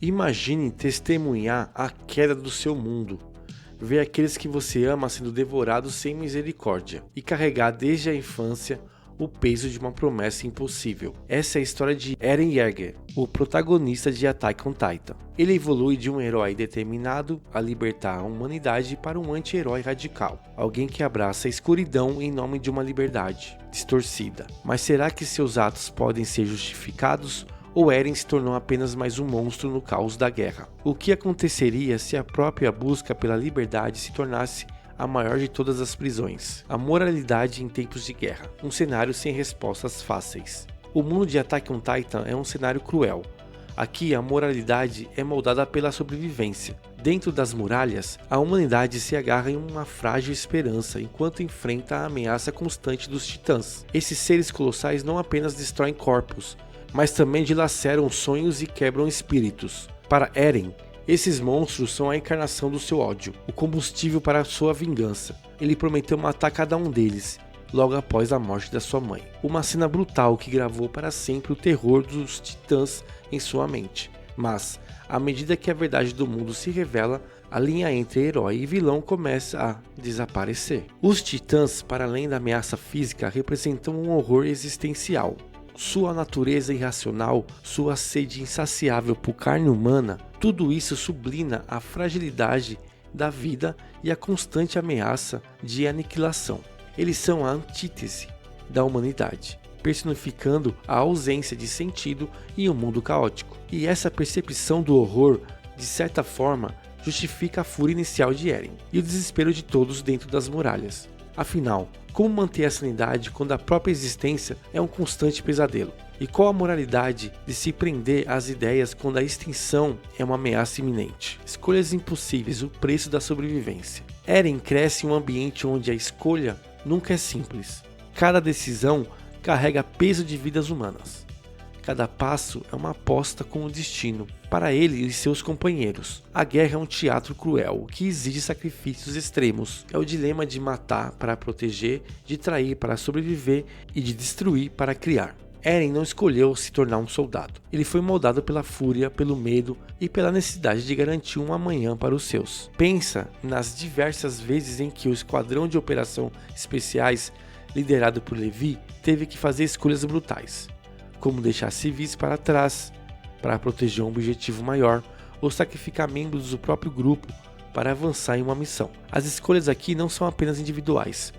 Imagine testemunhar a queda do seu mundo, ver aqueles que você ama sendo devorados sem misericórdia e carregar desde a infância o peso de uma promessa impossível. Essa é a história de Eren Yeager, o protagonista de Attack on Titan. Ele evolui de um herói determinado a libertar a humanidade para um anti-herói radical, alguém que abraça a escuridão em nome de uma liberdade distorcida. Mas será que seus atos podem ser justificados? Ou Eren se tornou apenas mais um monstro no caos da guerra? O que aconteceria se a própria busca pela liberdade se tornasse a maior de todas as prisões? A moralidade em tempos de guerra, um cenário sem respostas fáceis. O mundo de Attack on Titan é um cenário cruel. Aqui a moralidade é moldada pela sobrevivência. Dentro das muralhas, a humanidade se agarra em uma frágil esperança enquanto enfrenta a ameaça constante dos titãs. Esses seres colossais não apenas destroem corpos, mas também dilaceram sonhos e quebram espíritos. Para Eren, esses monstros são a encarnação do seu ódio, o combustível para a sua vingança. Ele prometeu matar cada um deles, logo após a morte da sua mãe. Uma cena brutal que gravou para sempre o terror dos titãs em sua mente. Mas, à medida que a verdade do mundo se revela, a linha entre herói e vilão começa a desaparecer. Os titãs, para além da ameaça física, representam um horror existencial. Sua natureza irracional, sua sede insaciável por carne humana, tudo isso sublima a fragilidade da vida e a constante ameaça de aniquilação. Eles são a antítese da humanidade, personificando a ausência de sentido em um mundo caótico. E essa percepção do horror, de certa forma, justifica a fúria inicial de Eren e o desespero de todos dentro das muralhas. Afinal, como manter a sanidade quando a própria existência é um constante pesadelo? E qual a moralidade de se prender às ideias quando a extinção é uma ameaça iminente? Escolhas impossíveis, o preço da sobrevivência. Eren cresce em um ambiente onde a escolha nunca é simples. Cada decisão carrega peso de vidas humanas. Cada passo é uma aposta com o destino para ele e seus companheiros. A guerra é um teatro cruel que exige sacrifícios extremos. É o dilema de matar para proteger, de trair para sobreviver e de destruir para criar. Eren não escolheu se tornar um soldado. Ele foi moldado pela fúria, pelo medo e pela necessidade de garantir um amanhã para os seus. Pensa nas diversas vezes em que o esquadrão de operação especiais, liderado por Levi, teve que fazer escolhas brutais, como deixar civis para trás para proteger um objetivo maior ou sacrificar membros do próprio grupo para avançar em uma missão. As escolhas aqui não são apenas individuais,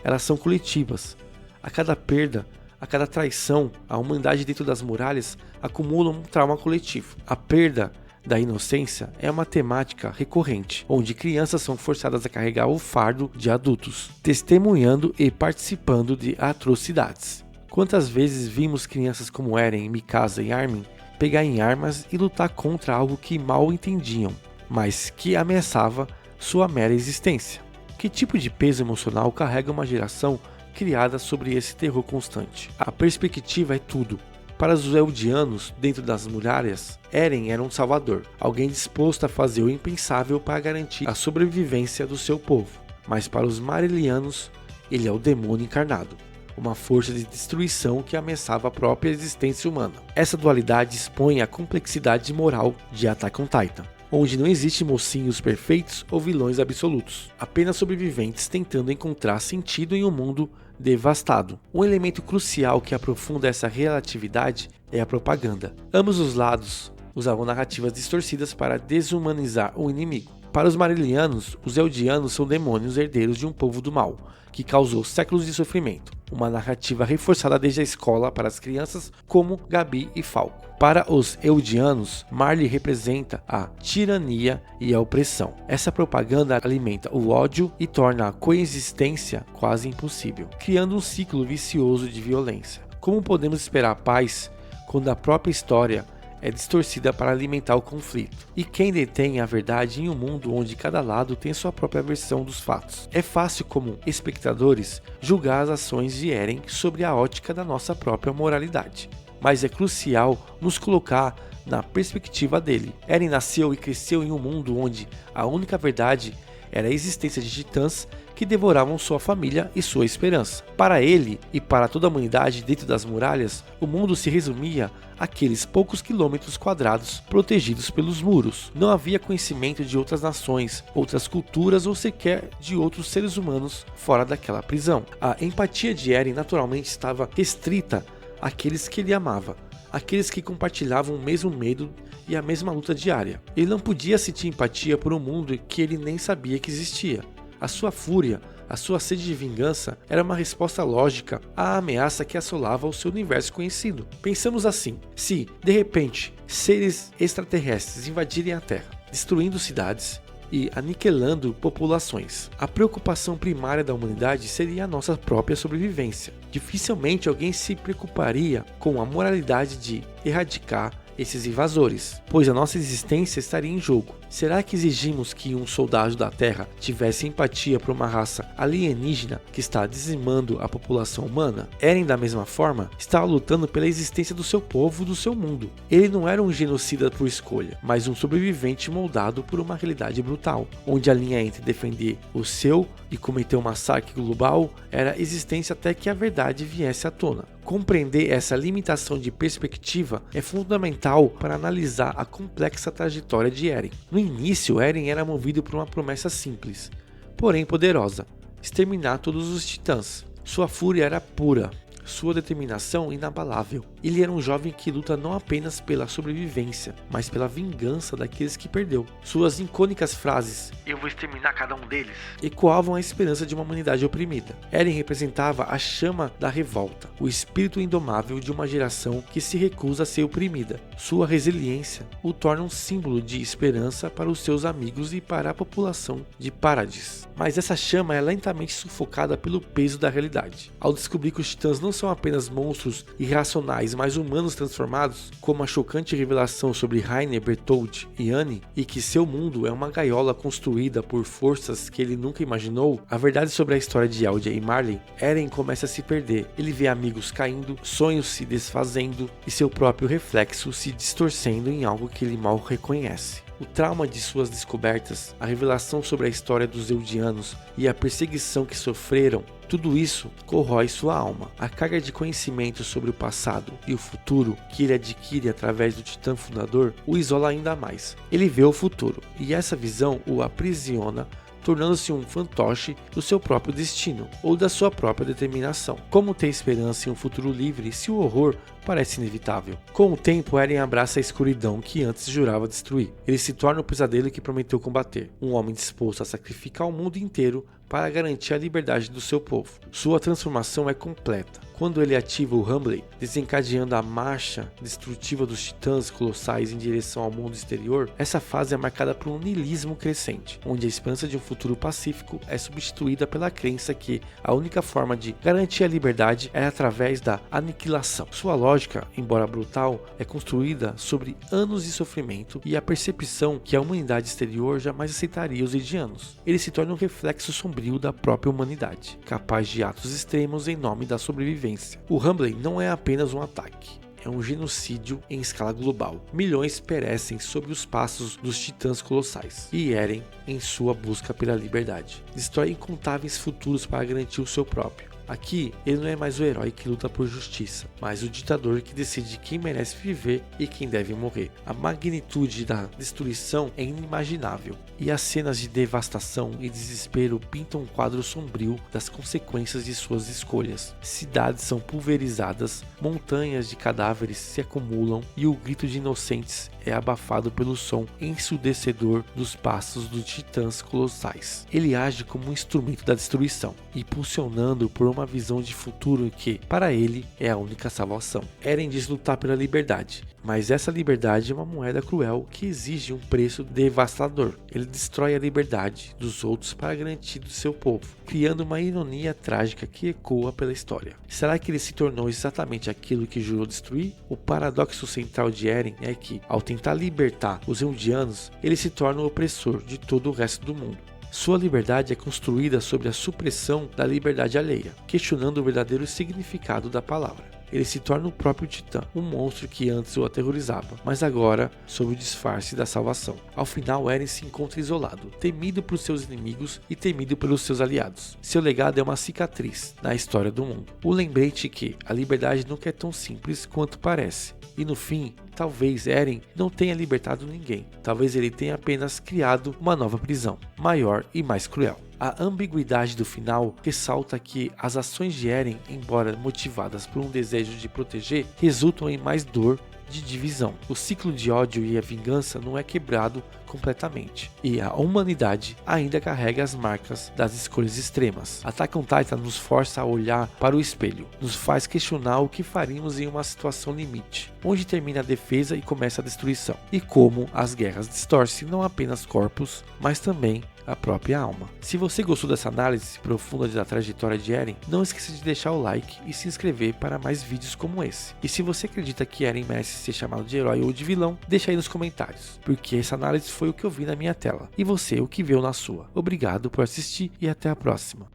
elas são coletivas. A cada perda, a cada traição, a humanidade dentro das muralhas acumula um trauma coletivo. A perda da inocência é uma temática recorrente, onde crianças são forçadas a carregar o fardo de adultos, testemunhando e participando de atrocidades. Quantas vezes vimos crianças como Eren, Mikasa e Armin pegar em armas e lutar contra algo que mal entendiam, mas que ameaçava sua mera existência? Que tipo de peso emocional carrega uma geração criada sobre esse terror constante? A perspectiva é tudo. Para os Eldianos, dentro das muralhas, Eren era um salvador, alguém disposto a fazer o impensável para garantir a sobrevivência do seu povo. Mas para os Marelianos, ele é o demônio encarnado, uma força de destruição que ameaçava a própria existência humana. Essa dualidade expõe a complexidade moral de Attack on Titan, onde não existe mocinhos perfeitos ou vilões absolutos, apenas sobreviventes tentando encontrar sentido em um mundo devastado. Um elemento crucial que aprofunda essa relatividade é a propaganda. Ambos os lados usavam narrativas distorcidas para desumanizar o inimigo. Para os Marelianos, os Eldianos são demônios herdeiros de um povo do mal, que causou séculos de sofrimento. Uma narrativa reforçada desde a escola para as crianças como Gabi e Falco. Para os Eldianos, Marley representa a tirania e a opressão. Essa propaganda alimenta o ódio e torna a coexistência quase impossível, criando um ciclo vicioso de violência. Como podemos esperar paz quando a própria história é distorcida para alimentar o conflito? E quem detém a verdade em um mundo onde cada lado tem sua própria versão dos fatos? É fácil, como espectadores, julgar as ações de Eren sobre a ótica da nossa própria moralidade, mas é crucial nos colocar na perspectiva dele. Eren nasceu e cresceu em um mundo onde a única verdade era a existência de titãs que devoravam sua família e sua esperança. Para ele e para toda a humanidade dentro das muralhas, o mundo se resumia àqueles poucos quilômetros quadrados protegidos pelos muros. Não havia conhecimento de outras nações, outras culturas ou sequer de outros seres humanos fora daquela prisão. A empatia de Eren naturalmente estava restrita àqueles que ele amava, aqueles que compartilhavam o mesmo medo e a mesma luta diária. Ele não podia sentir empatia por um mundo que ele nem sabia que existia. A sua fúria, a sua sede de vingança era uma resposta lógica à ameaça que assolava o seu universo conhecido. Pensamos assim: se, de repente, seres extraterrestres invadirem a Terra, destruindo cidades e aniquilando populações, a preocupação primária da humanidade seria a nossa própria sobrevivência. Dificilmente alguém se preocuparia com a moralidade de erradicar esses invasores, pois a nossa existência estaria em jogo. Será que exigimos que um soldado da Terra tivesse empatia por uma raça alienígena que está dizimando a população humana? Eren, da mesma forma, estava lutando pela existência do seu povo e do seu mundo. Ele não era um genocida por escolha, mas um sobrevivente moldado por uma realidade brutal, onde a linha entre defender o seu e cometer um massacre global era existência até que a verdade viesse à tona. Compreender essa limitação de perspectiva é fundamental para analisar a complexa trajetória de Eren. No início, Eren era movido por uma promessa simples, porém poderosa: exterminar todos os titãs. Sua fúria era pura, sua determinação inabalável. Ele era um jovem que luta não apenas pela sobrevivência, mas pela vingança daqueles que perdeu. Suas icônicas frases "eu vou exterminar cada um deles" ecoavam a esperança de uma humanidade oprimida. Eren representava a chama da revolta, o espírito indomável de uma geração que se recusa a ser oprimida. Sua resiliência o torna um símbolo de esperança para os seus amigos e para a população de Paradis. Mas essa chama é lentamente sufocada pelo peso da realidade. Ao descobrir que os titãs não são apenas monstros irracionais, mas humanos transformados, como a chocante revelação sobre Rainer, Bertholdt e Annie, e que seu mundo é uma gaiola construída por forças que ele nunca imaginou, a verdade sobre a história de Eldia e Marley, Eren começa a se perder. Ele vê amigos caindo, sonhos se desfazendo e seu próprio reflexo se distorcendo em algo que ele mal reconhece. O trauma de suas descobertas, a revelação sobre a história dos Eldianos e a perseguição que sofreram, tudo isso corrói sua alma. A carga de conhecimento sobre o passado e o futuro que ele adquire através do Titã Fundador o isola ainda mais. Ele vê o futuro, e essa visão o aprisiona, tornando-se um fantoche do seu próprio destino ou da sua própria determinação. Como ter esperança em um futuro livre se o horror parece inevitável? Com o tempo, Eren abraça a escuridão que antes jurava destruir. Ele se torna o pesadelo que prometeu combater, um homem disposto a sacrificar o mundo inteiro para garantir a liberdade do seu povo. Sua transformação é completa quando ele ativa o Rumbley, desencadeando a marcha destrutiva dos titãs colossais em direção ao mundo exterior. Essa fase é marcada por um niilismo crescente, onde a esperança de um futuro pacífico é substituída pela crença que a única forma de garantir a liberdade é através da aniquilação. Sua lógica, embora brutal, é construída sobre anos de sofrimento e a percepção que a humanidade exterior jamais aceitaria os Eldianos. Ele se torna um reflexo sombrio da própria humanidade, capaz de atos extremos em nome da sobrevivência. O Rumbley não é apenas um ataque, é um genocídio em escala global. Milhões perecem sob os passos dos titãs colossais, e Eren, em sua busca pela liberdade, destrói incontáveis futuros para garantir o seu próprio. Aqui, ele não é mais o herói que luta por justiça, mas o ditador que decide quem merece viver e quem deve morrer. A magnitude da destruição é inimaginável, e as cenas de devastação e desespero pintam um quadro sombrio das consequências de suas escolhas. Cidades são pulverizadas, montanhas de cadáveres se acumulam e o grito de inocentes é abafado pelo som ensurdecedor dos passos dos titãs colossais. Ele age como um instrumento da destruição, impulsionando por uma visão de futuro que, para ele, é a única salvação. Eren diz lutar pela liberdade, mas essa liberdade é uma moeda cruel que exige um preço devastador. Ele destrói a liberdade dos outros para garantir do seu povo, criando uma ironia trágica que ecoa pela história. Será que ele se tornou exatamente aquilo que jurou destruir? O paradoxo central de Eren é que, ao tentar libertar os Eldianos, ele se torna o opressor de todo o resto do mundo. Sua liberdade é construída sobre a supressão da liberdade alheia, questionando o verdadeiro significado da palavra. ele se torna o próprio Titã, um monstro que antes o aterrorizava, mas agora sob o disfarce da salvação. Ao final, Eren se encontra isolado, temido por seus inimigos e temido pelos seus aliados. Seu legado é uma cicatriz na história do mundo. O lembrete que a liberdade nunca é tão simples quanto parece. E no fim, talvez Eren não tenha libertado ninguém. Talvez ele tenha apenas criado uma nova prisão, maior e mais cruel. A ambiguidade do final ressalta que as ações de Eren, embora motivadas por um desejo de proteger, resultam em mais dor de divisão. O ciclo de ódio e a vingança não é quebrado completamente, e a humanidade ainda carrega as marcas das escolhas extremas. Attack on Titan nos força a olhar para o espelho, nos faz questionar o que faríamos em uma situação limite, onde termina a defesa e começa a destruição, e como as guerras distorcem não apenas corpos, mas também a própria alma. Se você gostou dessa análise profunda da trajetória de Eren, não esqueça de deixar o like e se inscrever para mais vídeos como esse. E se você acredita que Eren merece ser chamado de herói ou de vilão, deixa aí nos comentários, porque essa análise foi o que eu vi na minha tela, e você o que viu na sua. Obrigado por assistir e até a próxima.